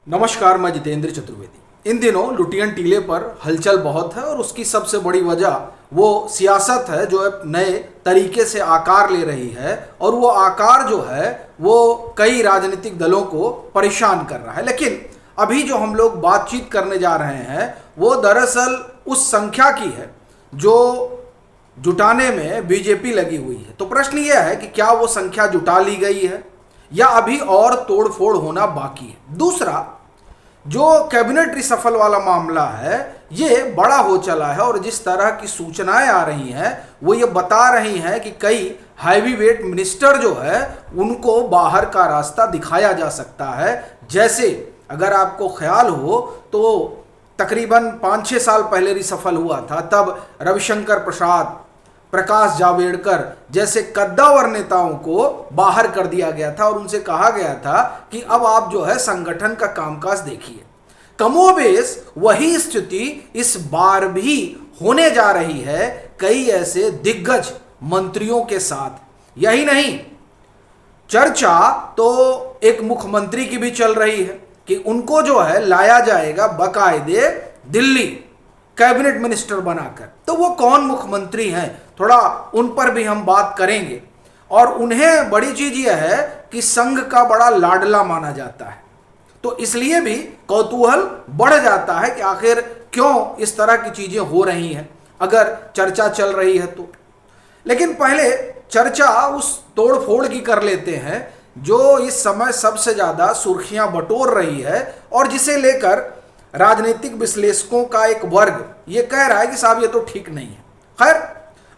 नमस्कार, मैं जितेंद्र चतुर्वेदी। इन दिनों लुटियन टीले पर हलचल बहुत है और उसकी सबसे बड़ी वजह वो सियासत है जो एक नए तरीके से आकार ले रही है और वो आकार जो है वो कई राजनीतिक दलों को परेशान कर रहा है। लेकिन अभी जो हम लोग बातचीत करने जा रहे हैं वो दरअसल उस संख्या की है जो जुटाने में बीजेपी लगी हुई है। तो प्रश्न यह है कि क्या वो संख्या जुटा ली गई है या अभी और तोड़फोड़ होना बाकी है। दूसरा, जो कैबिनेट रिसफल वाला मामला है ये बड़ा हो चला है और जिस तरह की सूचनाएं आ रही हैं वो ये बता रही हैं कि कई हैवी वेट मिनिस्टर जो है उनको बाहर का रास्ता दिखाया जा सकता है। जैसे अगर आपको ख्याल हो तो तकरीबन 5-6 साल पहले रिसफल हुआ था, तब रविशंकर प्रसाद, प्रकाश जावड़ेकर जैसे कद्दावर नेताओं को बाहर कर दिया गया था और उनसे कहा गया था कि अब आप जो है संगठन का कामकाज देखिए। कमोबेश वही स्थिति इस बार भी होने जा रही है कई ऐसे दिग्गज मंत्रियों के साथ। यही नहीं, चर्चा तो एक मुख्यमंत्री की भी चल रही है कि उनको जो है लाया जाएगा बाकायदे दिल्ली कैबिनेट मिनिस्टर बनाकर। तो वो कौन मुख्यमंत्री हैं, थोड़ा उन पर भी हम बात करेंगे। और उन्हें बड़ी चीज यह है कि संघ का बड़ा लाडला माना जाता है, तो इसलिए भी कौतूहल बढ़ जाता है कि आखिर क्यों इस तरह की चीजें हो रही हैं अगर चर्चा चल रही है तो। लेकिन पहले चर्चा उस तोड़फोड़ की कर लेते हैं जो इस समय सबसे ज्यादा सुर्खियां बटोर रही है और जिसे लेकर राजनीतिक विश्लेषकों का एक वर्ग ये कह रहा है कि साहब ये तो ठीक नहीं है। खैर,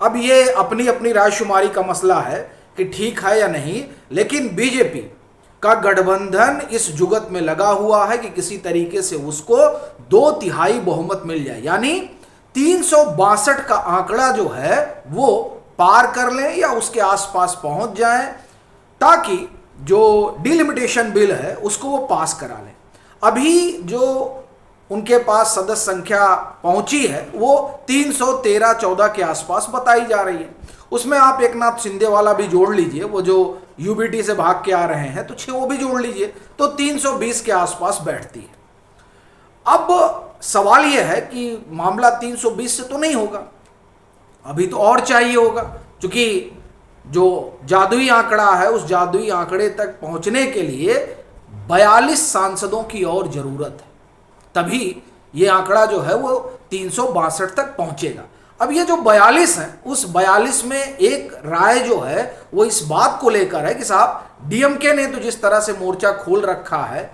अब ये अपनी अपनी रायशुमारी का मसला है कि ठीक है या नहीं, लेकिन बीजेपी का गठबंधन इस जुगत में लगा हुआ है कि किसी तरीके से उसको 2/3 बहुमत मिल जाए, यानी 362 का आंकड़ा जो है वो पार कर लें या उसके आसपास पहुंच जाएं ताकि जो डिलिमिटेशन बिल है उसको वो पास करा लें। अभी जो उनके पास सदस्य संख्या पहुंची है वो 313-14 के आसपास बताई जा रही है। उसमें आप एकनाथ शिंदे वाला भी जोड़ लीजिए, वो जो यूबीटी से भाग के आ रहे हैं, तो 6 वो भी जोड़ लीजिए, तो 320 के आसपास बैठती है। अब सवाल यह है कि मामला 320 से तो नहीं होगा, अभी तो और चाहिए होगा, क्योंकि जो जादुई आंकड़ा है उस जादुई आंकड़े तक पहुंचने के लिए 42 सांसदों की और जरूरत है, तभी ये आंकड़ा जो है वो 362 तक पहुंचेगा। अब ये जो 42 है उस 42 में एक राय जो है वो इस बात को लेकर है कि साहब डीएमके ने तो जिस तरह से मोर्चा खोल रखा है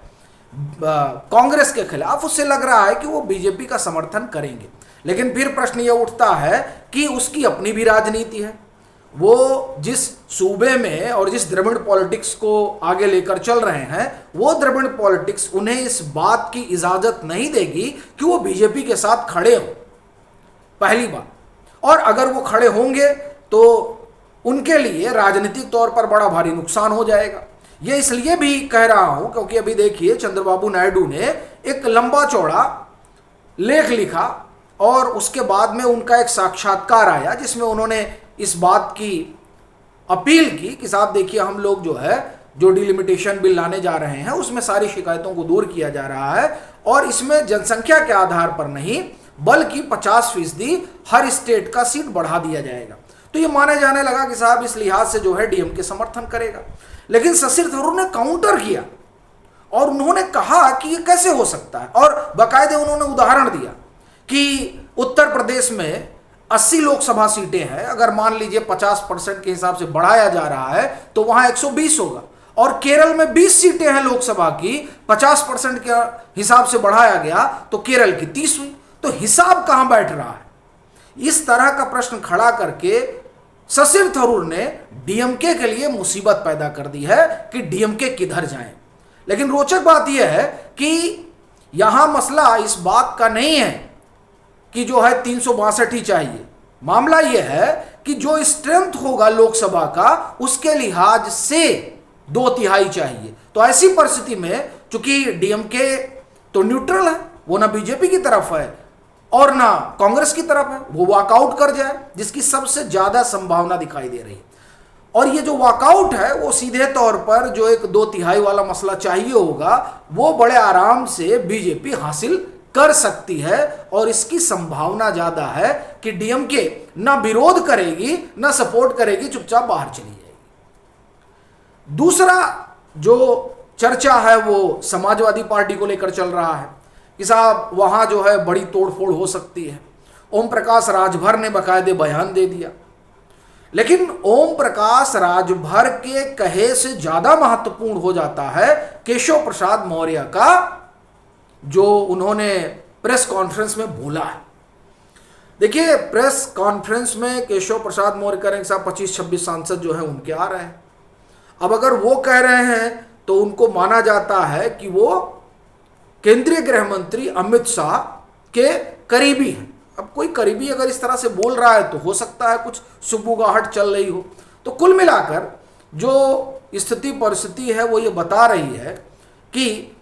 कांग्रेस के खिलाफ, उससे लग रहा है कि वो बीजेपी का समर्थन करेंगे। लेकिन फिर प्रश्न ये उठता है कि उसकी अपनी भी राजनीति है, वो जिस सूबे में और जिस द्रविड़ पॉलिटिक्स को आगे लेकर चल रहे हैं वो द्रविड़ पॉलिटिक्स उन्हें इस बात की इजाजत नहीं देगी कि वो बीजेपी के साथ खड़े हो, पहली बात। और अगर वो खड़े होंगे तो उनके लिए राजनीतिक तौर पर बड़ा भारी नुकसान हो जाएगा। ये इसलिए भी कह रहा हूं क्योंकि अभी देखिए चंद्रबाबू नायडू ने एक लंबा चौड़ा लेख लिखा और उसके बाद में उनका एक साक्षात्कार आया जिसमें उन्होंने इस बात की अपील की कि साहब देखिए हम लोग जो है जो डिलिमिटेशन बिल लाने जा रहे हैं उसमें सारी शिकायतों को दूर किया जा रहा है और इसमें जनसंख्या के आधार पर नहीं बल्कि 50% हर स्टेट का सीट बढ़ा दिया जाएगा। तो ये माने जाने लगा कि साहब इस लिहाज से जो है डीएमके समर्थन करेगा। लेकिन शशि थरूर ने काउंटर किया और उन्होंने कहा कि ये कैसे हो सकता है, और बाकायदे उन्होंने उदाहरण दिया कि उत्तर प्रदेश में 80 लोकसभा सीटें हैं, अगर मान लीजिए 50% के हिसाब से बढ़ाया जा रहा है तो वहां 120 होगा, और केरल में 20 सीटें हैं लोकसभा की, 50% के हिसाब से बढ़ाया गया तो केरल की 30 हुई। तो हिसाब कहां बैठ रहा है? इस तरह का प्रश्न खड़ा करके शशि थरूर ने डीएमके के लिए मुसीबत पैदा कर दी है कि डीएमके किधर जाएं। लेकिन रोचक बात यह है कि यहां मसला इस बात का नहीं है कि जो है 362 ही चाहिए। मामला यह है कि जो स्ट्रेंथ होगा लोकसभा का उसके लिहाज से 2/3 चाहिए। तो ऐसी परिस्थिति में चूंकि डीएमके तो न्यूट्रल है, वो ना बीजेपी की तरफ है और ना कांग्रेस की तरफ है, वो वॉकआउट कर जाए जिसकी सबसे ज्यादा संभावना दिखाई दे रही है। और ये जो वॉकआउट है वो सीधे तौर पर जो एक 2/3 वाला मसला चाहिए होगा वो बड़े आराम से बीजेपी हासिल कर सकती है, और इसकी संभावना ज्यादा है कि डीएमके ना विरोध करेगी ना सपोर्ट करेगी, चुपचाप बाहर चली जाएगी। दूसरा जो चर्चा है वो समाजवादी पार्टी को लेकर चल रहा है कि साहब वहां जो है बड़ी तोड़फोड़ हो सकती है। ओम प्रकाश राजभर ने बाकायदे बयान दे दिया, लेकिन ओम प्रकाश राजभर के कहे से ज्यादा महत्वपूर्ण हो जाता है केशव प्रसाद मौर्य का जो उन्होंने प्रेस कॉन्फ्रेंस में बोला है। देखिए, प्रेस कॉन्फ्रेंस में केशव प्रसाद मौर्य कह रहे हैं साहब 25-26 सांसद जो है उनके आ रहे हैं। अब अगर वो कह रहे हैं तो उनको माना जाता है कि वो केंद्रीय गृह मंत्री अमित शाह के करीबी हैं। अब कोई करीबी अगर इस तरह से बोल रहा है तो हो सकता है कुछ सुगबुगाहट चल रही हो। तो कुल मिलाकर जो स्थिति परिस्थिति है वो ये बता रही है कि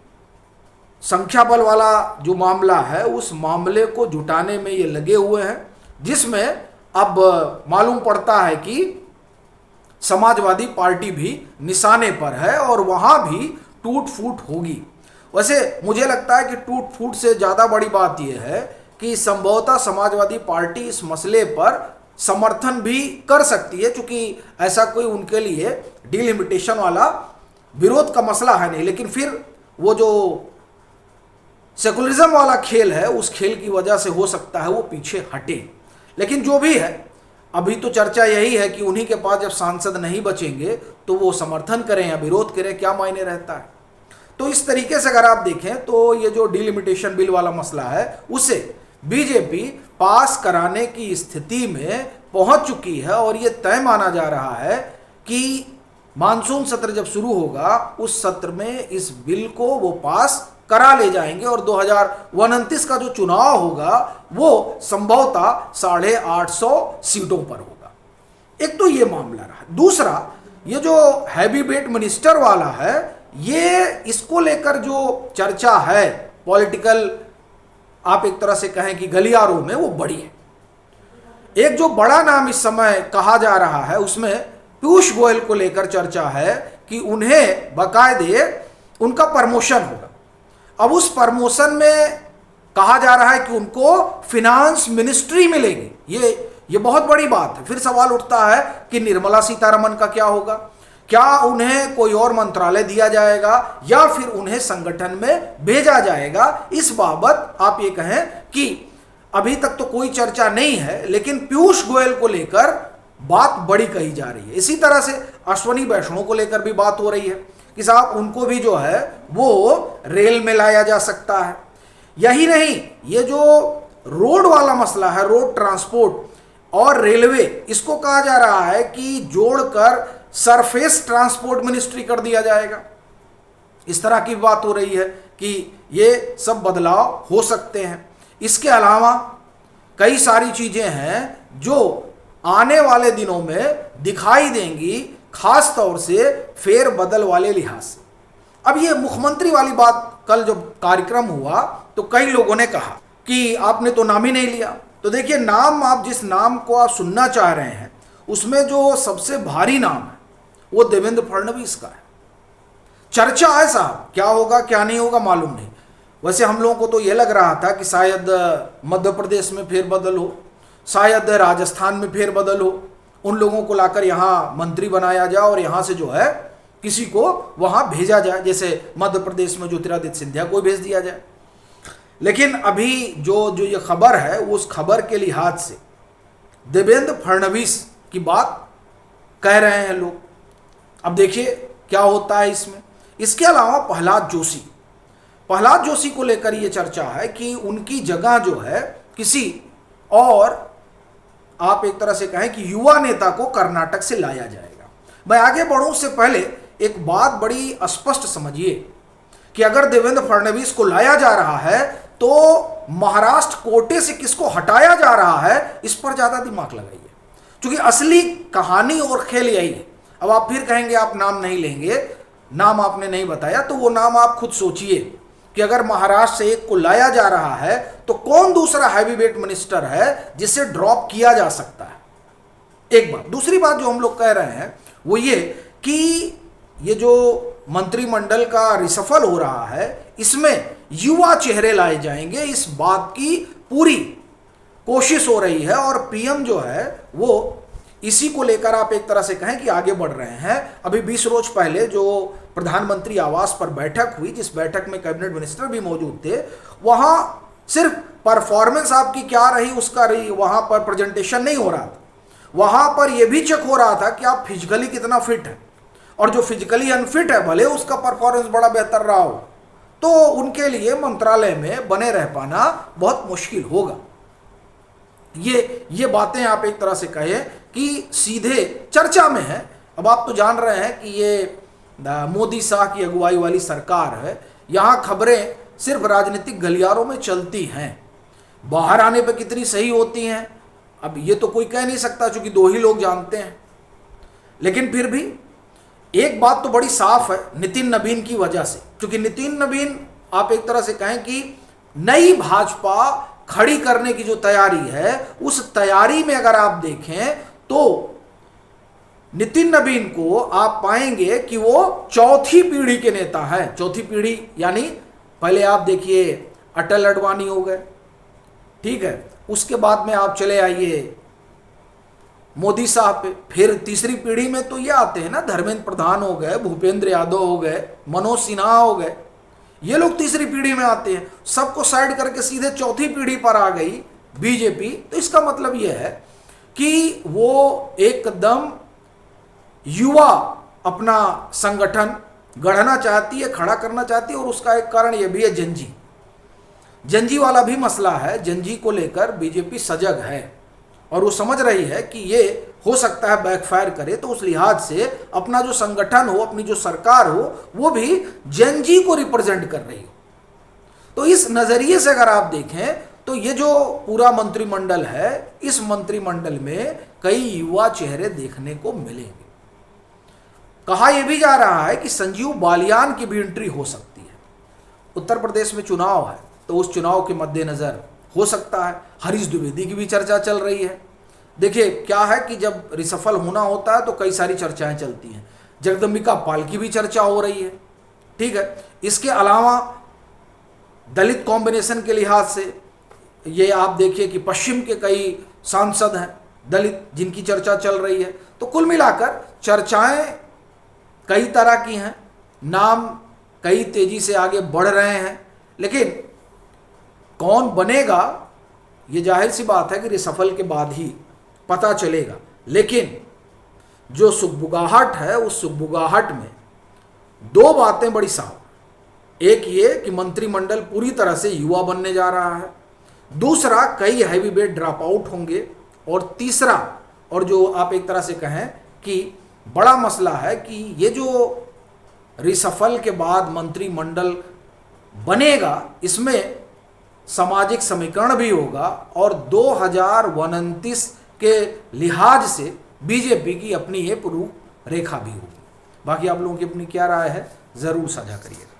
संख्या बल वाला जो मामला है उस मामले को जुटाने में ये लगे हुए हैं, जिसमें अब मालूम पड़ता है कि समाजवादी पार्टी भी निशाने पर है और वहां भी टूट फूट होगी। वैसे मुझे लगता है कि टूट फूट से ज़्यादा बड़ी बात यह है कि संभवतः समाजवादी पार्टी इस मसले पर समर्थन भी कर सकती है, क्योंकि ऐसा कोई उनके लिए डिलिमिटेशन वाला विरोध का मसला है नहीं। लेकिन फिर वो जो सेकुलरिज्म वाला खेल है उस खेल की वजह से हो सकता है वो पीछे हटे। लेकिन जो भी है, अभी तो चर्चा यही है कि उन्हीं के पास जब सांसद नहीं बचेंगे तो वो समर्थन करें या विरोध करें, क्या मायने रहता है। तो इस तरीके से अगर आप देखें तो ये जो डिलिमिटेशन बिल वाला मसला है उसे बीजेपी पास कराने की स्थिति में पहुंच चुकी है, और ये तय माना जा रहा है कि मानसून सत्र जब शुरू होगा उस सत्र में इस बिल को वो पास करा ले जाएंगे, और 2029 का जो चुनाव होगा वो संभवतः 850 सीटों पर होगा। एक तो ये मामला रहा। दूसरा, ये जो हैवी वेट मिनिस्टर वाला है, ये इसको लेकर जो चर्चा है पॉलिटिकल, आप एक तरह से कहें कि गलियारों में, वो बड़ी है। एक जो बड़ा नाम इस समय कहा जा रहा है उसमें पीयूष गोयल को लेकर चर्चा है कि उन्हें बाकायदे उनका प्रमोशन होगा। अब उस प्रमोशन में कहा जा रहा है कि उनको फिनांस मिनिस्ट्री मिलेगी। ये बहुत बड़ी बात है। फिर सवाल उठता है कि निर्मला सीतारमण का क्या होगा, क्या उन्हें कोई और मंत्रालय दिया जाएगा या फिर उन्हें संगठन में भेजा जाएगा। इस बाबत आप ये कहें कि अभी तक तो कोई चर्चा नहीं है, लेकिन पीयूष गोयल को लेकर बात बड़ी कही जा रही है। इसी तरह से अश्वनी वैष्णव को लेकर भी बात हो रही है कि साहब उनको भी जो है वो रेल में लाया जा सकता है। यही नहीं, ये जो रोड वाला मसला है, रोड ट्रांसपोर्ट और रेलवे, इसको कहा जा रहा है कि जोड़कर सरफेस ट्रांसपोर्ट मिनिस्ट्री कर दिया जाएगा। इस तरह की बात हो रही है कि ये सब बदलाव हो सकते हैं। इसके अलावा कई सारी चीजें हैं जो आने वाले दिनों में दिखाई देंगी, खास तौर से फेर बदल वाले लिहाज से। अब ये मुख्यमंत्री वाली बात, कल जब कार्यक्रम हुआ तो कई लोगों ने कहा कि आपने तो नाम ही नहीं लिया। तो देखिए, नाम, आप जिस नाम को आप सुनना चाह रहे हैं उसमें जो सबसे भारी नाम है वो देवेंद्र फडणवीस का है। चर्चा है साहब, क्या होगा क्या नहीं होगा मालूम नहीं। वैसे हम लोगों को तो ये लग रहा था कि शायद मध्य प्रदेश में फेरबदल हो, शायद राजस्थान में फेरबदल हो, उन लोगों को लाकर यहाँ मंत्री बनाया जाए और यहाँ से जो है किसी को वहाँ भेजा जाए, जैसे मध्य प्रदेश में ज्योतिरादित्य सिंधिया को भेज दिया जाए। लेकिन अभी जो ये खबर है उस खबर के लिहाज से देवेंद्र फडणवीस की बात कह रहे हैं लोग। अब देखिए क्या होता है इसमें। इसके अलावा प्रहलाद जोशी को लेकर ये चर्चा है कि उनकी जगह जो है किसी और, आप एक तरह से कहें कि युवा नेता को कर्नाटक से लाया जाएगा। मैं आगे बढ़ूं उससे पहले एक बात बड़ी स्पष्ट समझिए कि अगर देवेंद्र फडणवीस को लाया जा रहा है तो महाराष्ट्र कोटे से किसको हटाया जा रहा है, इस पर ज्यादा दिमाग लगाइए, क्योंकि असली कहानी और खेल यही है। अब आप फिर कहेंगे आप नाम नहीं लेंगे, नाम आपने नहीं बताया, तो वो नाम आप खुद सोचिए कि अगर महाराष्ट्र से एक को लाया जा रहा है तो कौन दूसरा हैवी वेट मिनिस्टर है जिसे ड्रॉप किया जा सकता है। एक बात। दूसरी बात जो हम लोग कह रहे हैं वो ये कि ये जो मंत्रिमंडल का रिसफल हो रहा है इसमें युवा चेहरे लाए जाएंगे, इस बात की पूरी कोशिश हो रही है। और पीएम जो है वो इसी को लेकर आप एक तरह से कहें कि आगे बढ़ रहे हैं। अभी 20 रोज पहले जो प्रधानमंत्री आवास पर बैठक हुई, जिस बैठक में कैबिनेट मिनिस्टर भी मौजूद थे, वहां सिर्फ परफॉर्मेंस आपकी क्या रही उसका वहां पर प्रेजेंटेशन नहीं हो रहा था, वहां पर यह भी चेक हो रहा था कि आप फिजिकली कितना फिट है, और जो फिजिकली अनफिट है भले उसका परफॉर्मेंस बड़ा बेहतर रहा हो तो उनके लिए मंत्रालय में बने रह पाना बहुत मुश्किल होगा। ये बातें आप एक तरह से कहें कि सीधे चर्चा में है। अब आप तो जान रहे हैं कि ये मोदी शाह की अगुवाई वाली सरकार है, यहाँ खबरें सिर्फ राजनीतिक गलियारों में चलती हैं, बाहर आने पे कितनी सही होती हैं अब ये तो कोई कह नहीं सकता, चूंकि दो ही लोग जानते हैं। लेकिन फिर भी एक बात तो बड़ी साफ है नितिन नवीन की वजह से, क्योंकि नितिन नवीन आप एक तरह से कहें कि नई भाजपा खड़ी करने की जो तैयारी है, उस तैयारी में अगर आप देखें तो नितिन नवीन को आप पाएंगे कि वो चौथी पीढ़ी के नेता है। चौथी पीढ़ी यानी पहले आप देखिए अटल अडवाणी हो गए, ठीक है, उसके बाद में आप चले आइए मोदी साहब पे, फिर तीसरी पीढ़ी में तो ये आते हैं ना, धर्मेंद्र प्रधान हो गए, भूपेंद्र यादव हो गए, मनोज सिन्हा हो गए, ये लोग तीसरी पीढ़ी में आते हैं। सबको साइड करके सीधे चौथी पीढ़ी पर आ गई बीजेपी। तो इसका मतलब यह है कि वो एकदम युवा अपना संगठन गढ़ना चाहती है, खड़ा करना चाहती है, और उसका एक कारण यह भी है जंजी वाला भी मसला है। जंजी को लेकर बीजेपी सजग है और वो समझ रही है कि ये हो सकता है बैकफायर करे, तो उस लिहाज से अपना जो संगठन हो, अपनी जो सरकार हो, वो भी जंजी को रिप्रेजेंट कर रही हो। तो इस नजरिए से अगर आप देखें तो ये जो पूरा मंत्रिमंडल है, इस मंत्रिमंडल में कई युवा चेहरे देखने को मिलेंगे। कहा यह भी जा रहा है कि संजीव बालियान की भी एंट्री हो सकती है। उत्तर प्रदेश में चुनाव है तो उस चुनाव के मद्देनजर हो सकता है। हरीश द्विवेदी की भी चर्चा चल रही है। देखिए क्या है कि जब रिसफल होना होता है तो कई सारी चर्चाएं चलती हैं। जगदम्बिका पाल की भी चर्चा हो रही है, ठीक है। इसके अलावा दलित कॉम्बिनेशन के लिहाज से ये आप देखिए कि पश्चिम के कई सांसद हैं दलित जिनकी चर्चा चल रही है। तो कुल मिलाकर चर्चाएं कई तरह की हैं, नाम कई तेजी से आगे बढ़ रहे हैं, लेकिन कौन बनेगा ये जाहिर सी बात है कि रिसफल के बाद ही पता चलेगा। लेकिन जो सुगबुगाहट है उस सुगबुगाहट में दो बातें बड़ी साफ। एक ये कि मंत्रिमंडल पूरी तरह से युवा बनने जा रहा है, दूसरा कई हैवी वेट ड्रॉप आउट होंगे, और तीसरा और जो आप एक तरह से कहें कि बड़ा मसला है कि ये जो रिसफल के बाद मंत्रिमंडल बनेगा इसमें सामाजिक समीकरण भी होगा और 2029 के लिहाज से बीजेपी की अपनी एक रूप रेखा भी होगी। बाकी आप लोगों की अपनी क्या राय है ज़रूर साझा करिएगा।